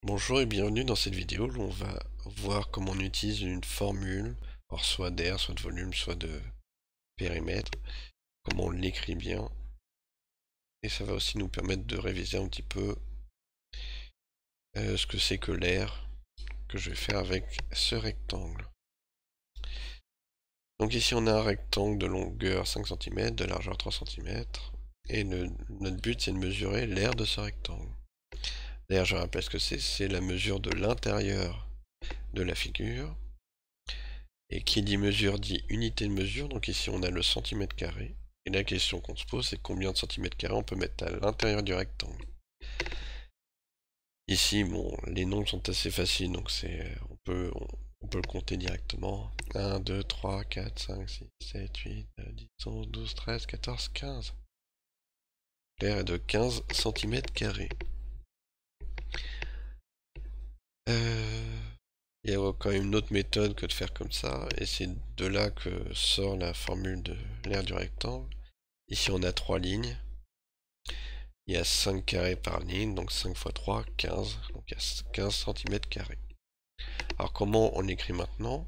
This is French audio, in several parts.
Bonjour et bienvenue dans cette vidéo où on va voir comment on utilise une formule, alors soit d'air, soit de volume, soit de périmètre, comment on l'écrit bien. Et ça va aussi nous permettre de réviser un petit peu ce que c'est que l'air que je vais faire avec ce rectangle. Donc ici on a un rectangle de longueur 5 cm, de largeur 3 cm, et notre but c'est de mesurer l'air de ce rectangle. L'air, je rappelle ce que c'est la mesure de l'intérieur de la figure. Et qui dit mesure dit unité de mesure, donc ici on a le centimètre carré. Et la question qu'on se pose, c'est combien de centimètres carrés on peut mettre à l'intérieur du rectangle. Ici, bon, les nombres sont assez faciles, donc on peut le compter directement. 1, 2, 3, 4, 5, 6, 7, 8, 9, 10, 11, 12, 13, 14, 15. L'air est de 15 centimètres carrés. Il y a quand même une autre méthode que de faire comme ça, et c'est de là que sort la formule de l'aire du rectangle. Ici on a 3 lignes, il y a 5 carrés par ligne, donc 5 fois 3, 15, donc il y a 15 cm carrés. Alors comment on écrit maintenant?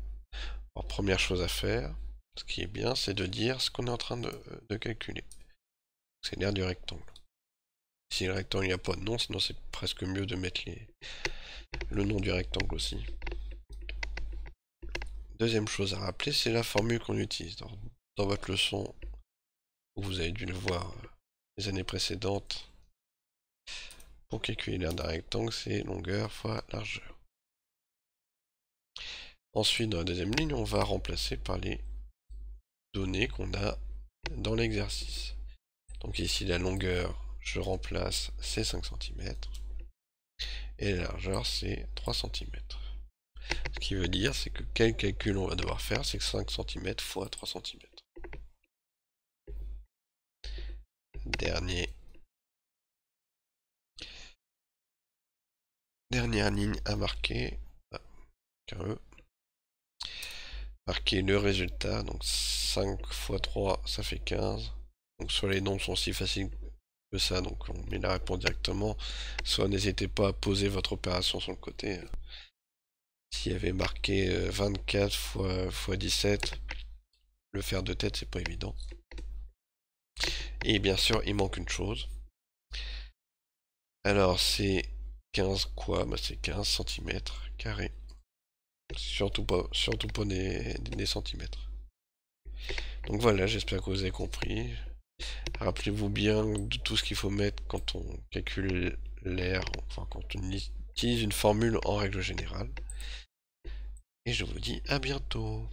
Alors première chose à faire, ce qui est bien, c'est de dire ce qu'on est en train de calculer. C'est l'aire du rectangle. Si le rectangle, il n'y a pas de nom, sinon c'est presque mieux de mettre le nom du rectangle aussi. Deuxième chose à rappeler, c'est la formule qu'on utilise. Dans votre leçon, vous avez dû le voir les années précédentes, pour calculer l'aire d'un rectangle, c'est longueur fois largeur. Ensuite, dans la deuxième ligne, on va remplacer par les données qu'on a dans l'exercice. Donc ici, la longueur, je remplace, c'est 5 cm. Et la largeur, c'est 3 cm. Ce qui veut dire, c'est que quel calcul on va devoir faire, c'est que 5 cm fois 3 cm. Dernière ligne à marquer. Marquer le résultat, donc 5 fois 3, ça fait 15. Donc soit les nombres sont aussi faciles que ça, donc on met la réponse directement, soit n'hésitez pas à poser votre opération sur le côté. S'il y avait marqué 24 fois 17, le faire de tête, c'est pas évident. Et bien sûr, il manque une chose. Alors, c'est 15 quoi? Bah, c'est 15 cm carrés. Surtout pas des centimètres. Donc voilà, j'espère que vous avez compris. Rappelez-vous bien de tout ce qu'il faut mettre quand on calcule l'air, enfin quand on utilise une formule en règle générale. Et je vous dis à bientôt.